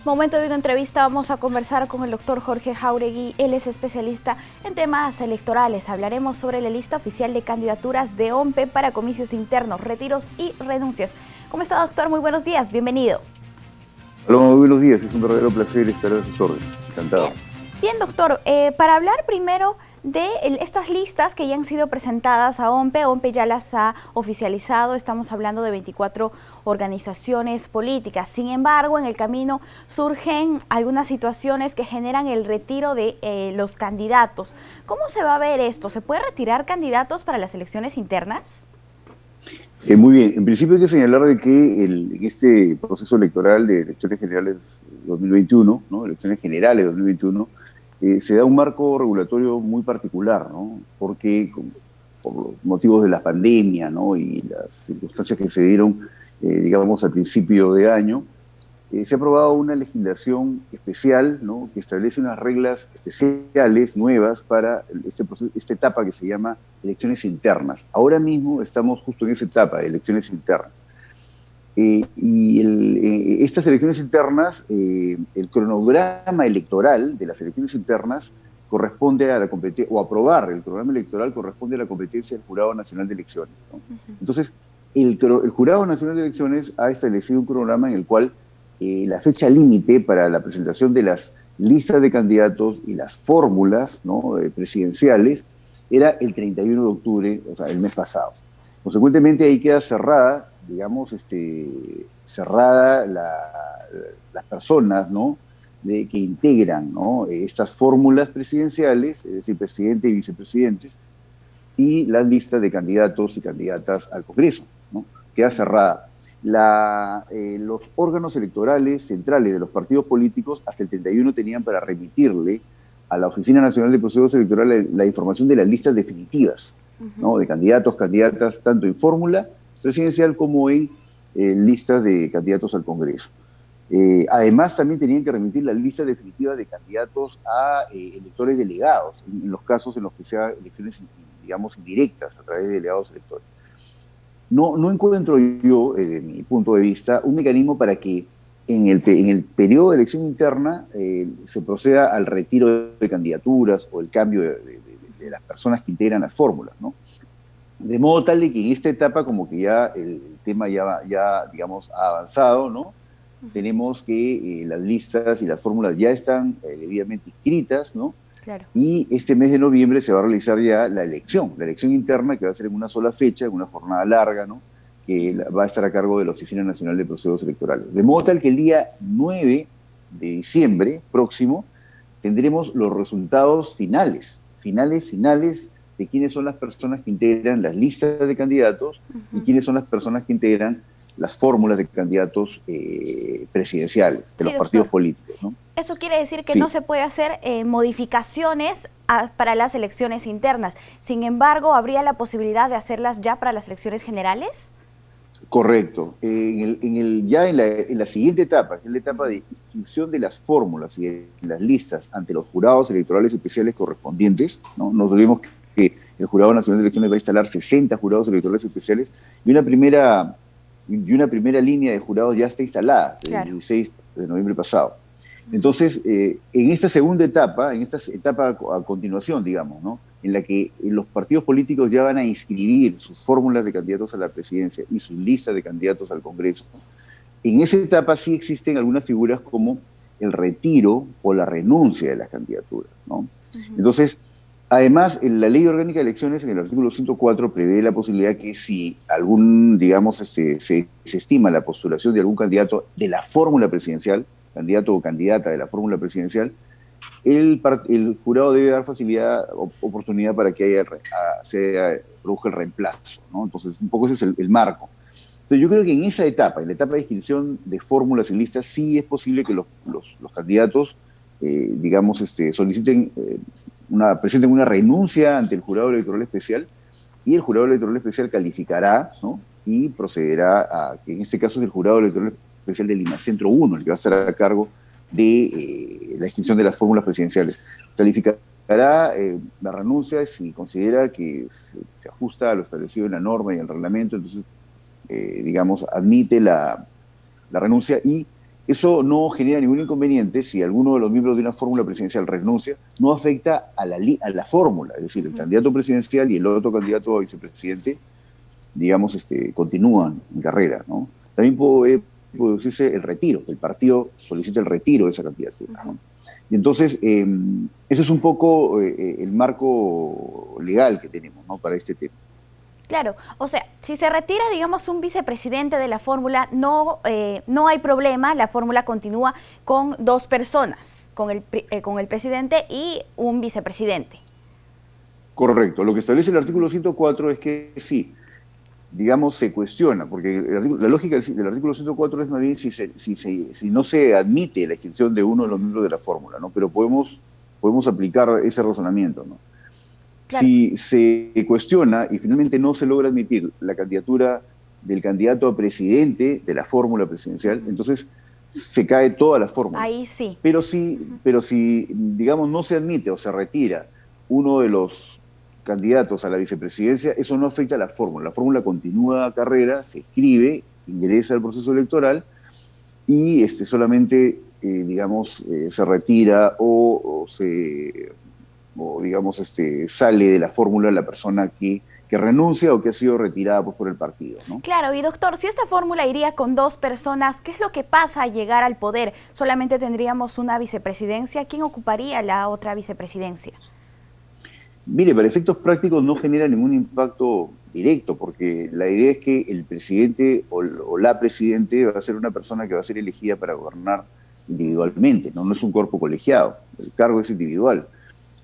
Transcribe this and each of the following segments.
Momento de una entrevista, vamos a conversar con el doctor Jorge Jáuregui. Él es especialista en temas electorales. Hablaremos sobre la lista oficial de candidaturas de OMPE para comicios internos, retiros y renuncias. ¿Cómo está, doctor? Muy buenos días, bienvenido. Hola, muy buenos días, es un verdadero placer estar a sus órdenes. Encantado. Bien, doctor, para hablar primero de estas listas que ya han sido presentadas a OMPE. OMPE ya las ha oficializado, estamos hablando de 24 organizaciones políticas. Sin embargo, en el camino surgen algunas situaciones que generan el retiro de los candidatos. ¿Cómo se va a ver esto? ¿Se puede retirar candidatos para las elecciones internas? Muy bien, en principio hay que señalar de que en este proceso electoral de elecciones generales 2021, ¿no? Elecciones generales 2021, se da un marco regulatorio muy particular, ¿no? Porque por los motivos de la pandemia, ¿no? Y las circunstancias que se dieron, digamos, al principio de año, se ha aprobado una legislación especial, ¿no? Que establece unas reglas especiales, nuevas, para esta etapa que se llama elecciones internas. Ahora mismo estamos justo en esa etapa de elecciones internas. Estas elecciones internas, el cronograma electoral de las elecciones internas corresponde a la competencia, o aprobar el cronograma electoral corresponde a la competencia del Jurado Nacional de Elecciones, ¿no? Entonces, el Jurado Nacional de Elecciones ha establecido un cronograma en el cual la fecha límite para la presentación de las listas de candidatos y las fórmulas, ¿no?, presidenciales era el 31 de octubre, o sea, el mes pasado. Consecuentemente, ahí queda cerrada, digamos, cerrada las personas, ¿no?, que integran, ¿no?, estas fórmulas presidenciales, es decir, presidente y vicepresidentes, y las listas de candidatos y candidatas al Congreso, ¿no? Queda cerrada. Los órganos electorales centrales de los partidos políticos hasta el 31 tenían para remitirle a la Oficina Nacional de Procesos Electorales la información de las listas definitivas, ¿no?, de candidatos, candidatas, tanto en fórmula presidencial como en listas de candidatos al Congreso. Además, también tenían que remitir la lista definitiva de candidatos a electores delegados, en los casos en los que sean elecciones, digamos, indirectas a través de delegados electores. No encuentro yo, desde mi punto de vista, un mecanismo para que en el periodo de elección interna se proceda al retiro de candidaturas o el cambio de las personas que integran las fórmulas, ¿no? De modo tal de que en esta etapa como que ya el tema ya digamos, ha avanzado, ¿no? Tenemos que las listas y las fórmulas ya están debidamente inscritas, ¿no? Claro. Y este mes de noviembre se va a realizar ya la elección interna, que va a ser en una sola fecha, en una jornada larga, ¿no?, que va a estar a cargo de la Oficina Nacional de Procesos Electorales. De modo tal que el día 9 de diciembre próximo tendremos los resultados finales de quiénes son las personas que integran las listas de candidatos y quiénes son las personas que integran las fórmulas de candidatos presidenciales de los partidos políticos, ¿no? Eso quiere decir que Sí. no se puede hacer modificaciones para las elecciones internas. Sin embargo, ¿habría la posibilidad de hacerlas ya para las elecciones generales? Correcto. En la siguiente etapa, que es la etapa de inscripción de las fórmulas y de las listas ante los jurados electorales especiales correspondientes, ¿no? Nos olvidemos que el Jurado Nacional de Elecciones va a instalar 60 jurados electorales especiales y una primera línea de jurados ya está instalada, Claro, el 16 de noviembre pasado. Entonces, en esta segunda etapa, en esta etapa a continuación, digamos, ¿no?, en la que los partidos políticos ya van a inscribir sus fórmulas de candidatos a la presidencia y sus listas de candidatos al Congreso, en esa etapa sí existen algunas figuras como el retiro o la renuncia de las candidaturas, ¿no? Entonces, además, en la Ley Orgánica de Elecciones, en el artículo 104, prevé la posibilidad que si digamos, se estima la postulación de algún candidato de la fórmula presidencial, candidato o candidata de la fórmula presidencial, el jurado debe dar facilidad, oportunidad para que se produzca el reemplazo, ¿no? Entonces, un poco ese es el marco. Entonces, yo creo que en esa etapa, en la etapa de inscripción de fórmulas y listas, sí es posible que los candidatos, digamos, presenten una renuncia ante el jurado electoral especial, y el jurado electoral especial calificará, ¿no?, y procederá a, que en este caso es el jurado electoral especial del Limacentro 1, el que va a estar a cargo de la inscripción de las fórmulas presidenciales. Calificará la renuncia si considera que se ajusta a lo establecido en la norma y el reglamento, entonces, digamos, admite la renuncia y Eso no genera ningún inconveniente si alguno de los miembros de una fórmula presidencial renuncia, no afecta a la fórmula, es decir, el candidato presidencial y el otro candidato a vicepresidente, digamos, continúan en carrera, ¿no? También puede producirse el retiro, el partido solicita el retiro de esa candidatura, ¿no? Y entonces, eso es un poco el marco legal que tenemos, ¿no?, para este tema. Claro, o sea, si se retira, digamos, un vicepresidente de la fórmula, no hay problema, la fórmula continúa con dos personas, con el presidente y un vicepresidente. Correcto. Lo que establece el artículo 104 es que sí, digamos, se cuestiona, porque la lógica del artículo 104 es más bien si no se admite la inscripción de uno de los miembros de la fórmula, ¿no? Pero podemos aplicar ese razonamiento, ¿no? Claro. Si se cuestiona y finalmente no se logra admitir la candidatura del candidato a presidente de la fórmula presidencial, entonces se cae toda la fórmula. Ahí sí. Pero si, digamos, no se admite o se retira uno de los candidatos a la vicepresidencia, eso no afecta a la fórmula. La fórmula continúa carrera, se inscribe, ingresa al proceso electoral y solamente, digamos, se retira o digamos, sale de la fórmula la persona que renuncia o que ha sido retirada por el partido, ¿no? Claro, y doctor, si esta fórmula iría con dos personas, ¿qué es lo que pasa al llegar al poder? ¿Solamente tendríamos una vicepresidencia? ¿Quién ocuparía la otra vicepresidencia? Mire, para efectos prácticos no genera ningún impacto directo, porque la idea es que el presidente o la presidente va a ser una persona que va a ser elegida para gobernar individualmente, ¿no? No es un cuerpo colegiado, el cargo es individual.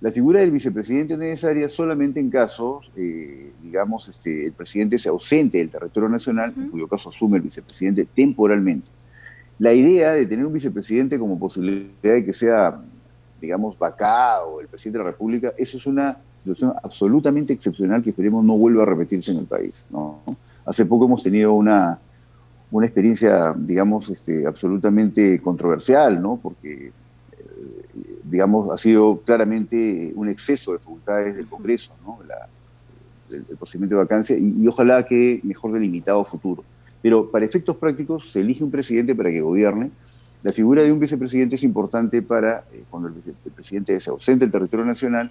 La figura del vicepresidente es necesaria solamente en casos, digamos, el presidente se ausente del territorio nacional, en cuyo caso asume el vicepresidente temporalmente. La idea de tener un vicepresidente como posibilidad de que sea, digamos, vacado el presidente de la República, eso es una situación absolutamente excepcional que esperemos no vuelva a repetirse en el país, ¿no? Hace poco hemos tenido una experiencia, digamos, absolutamente controversial, ¿no? Porque digamos, ha sido claramente un exceso de facultades del Congreso, ¿no? El procedimiento de vacancia, y ojalá que mejor delimitado a futuro. Pero para efectos prácticos se elige un presidente para que gobierne. La figura de un vicepresidente es importante para cuando el presidente se ausente del territorio nacional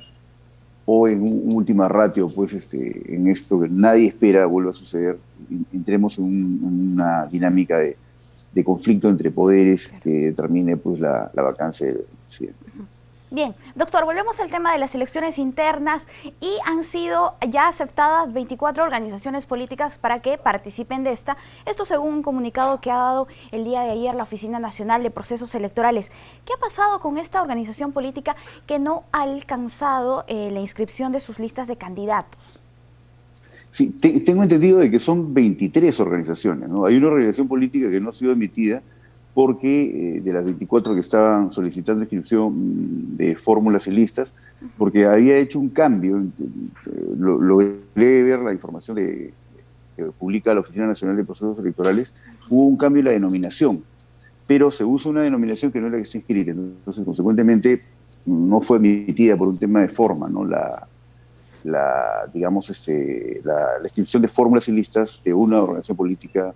o en última ratio, pues en esto que nadie espera vuelva a suceder, entremos en una dinámica de conflicto entre poderes que determine pues la vacancia del presidente. Bien, doctor, volvemos al tema de las elecciones internas y han sido ya aceptadas 24 organizaciones políticas para que participen de esta. Esto según un comunicado que ha dado el día de ayer la Oficina Nacional de Procesos Electorales. ¿Qué ha pasado con esta organización política que no ha alcanzado la inscripción de sus listas de candidatos? Sí, tengo entendido de que son 23 organizaciones, ¿no? Hay una organización política que no ha sido admitida porque de las 24 que estaban solicitando inscripción de fórmulas y listas, porque había hecho un cambio, logré ver la información que publica la Oficina Nacional de Procesos Electorales, hubo un cambio en la denominación, pero se usa una denominación que no es la que está inscrita, entonces consecuentemente no fue emitida por un tema de forma, ¿no? Digamos, la inscripción de fórmulas y listas de una organización política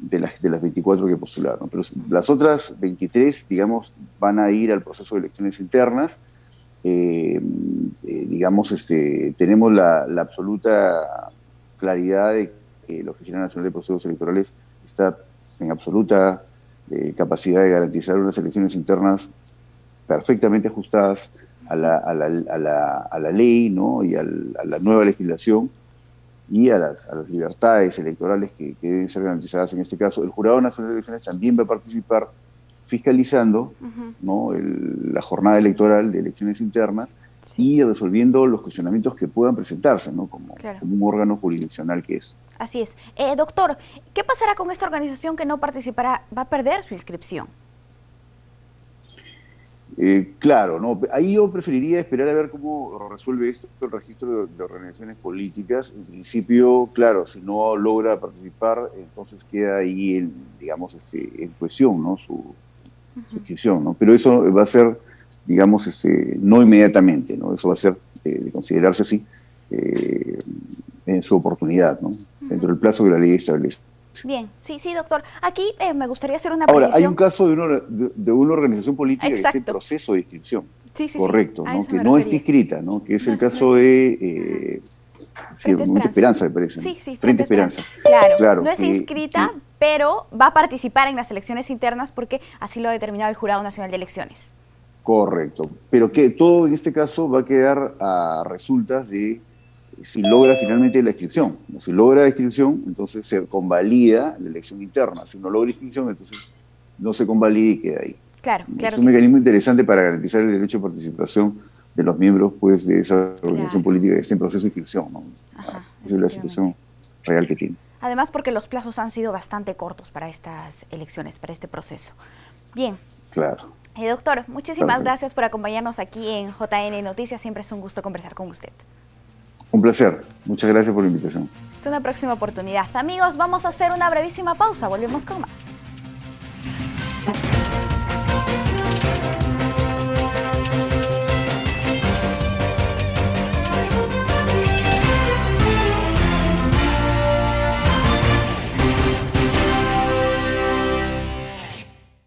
de las 24 que postularon. Pero las otras 23, digamos, van a ir al proceso de elecciones internas. Digamos, tenemos la absoluta claridad de que la Oficina Nacional de Procesos Electorales está en absoluta capacidad de garantizar unas elecciones internas perfectamente ajustadas a la ley, ¿no? Y a la nueva legislación y a las libertades electorales que deben ser garantizadas en este caso. El Jurado Nacional de Elecciones también va a participar fiscalizando, ¿no? La jornada electoral de elecciones internas y resolviendo los cuestionamientos que puedan presentarse, ¿no? Como un órgano jurisdiccional que es. Así es. Doctor, ¿qué pasará con esta organización que no participará? ¿Va a perder su inscripción? Claro, no. Ahí yo preferiría esperar a ver cómo resuelve esto el registro de organizaciones políticas. En principio, claro, si no logra participar, entonces queda ahí, digamos, en cuestión, ¿no? Su inscripción, ¿no? Pero eso va a ser, digamos, no inmediatamente, ¿no? Eso va a ser, de considerarse así, en su oportunidad, ¿no? Dentro del plazo que la ley establece. Bien, sí, sí, doctor. Aquí me gustaría hacer una Ahora, hay precisión. un caso de una organización política que está en Exacto. proceso de inscripción. Sí, sí, sí. Correcto, A ¿no? eso Que me no está refería. inscrita, ¿no? Que es No, el no caso está. de sí, el Frente Movimiento Esperanza. Esperanza, me parece, ¿no? Sí, sí, Frente Frente Esperanza. Esperanza. Claro, Claro, no está inscrita, pero va a participar en las elecciones internas porque así lo ha determinado el Jurado Nacional de Elecciones. correcto. Pero que todo en este caso va a quedar a resultas de si logra finalmente la inscripción. Si logra la inscripción, entonces se convalida la elección interna. Si no logra inscripción, entonces no se convalida y queda ahí. Claro, Es claro un que sí. mecanismo interesante para garantizar el derecho de participación de los miembros pues, de esa organización Claro. política que está en proceso de inscripción, ¿no? Ajá, Esa es la efectivamente. situación real que tiene. Además porque los plazos han sido bastante cortos para estas elecciones, para este proceso. Bien. Claro. Doctor, muchísimas Perfecto. gracias por acompañarnos aquí en JN Noticias. Siempre es un gusto conversar con usted. Un placer. Muchas gracias por la invitación. Hasta una próxima oportunidad. Amigos, vamos a hacer una brevísima pausa. Volvemos con más.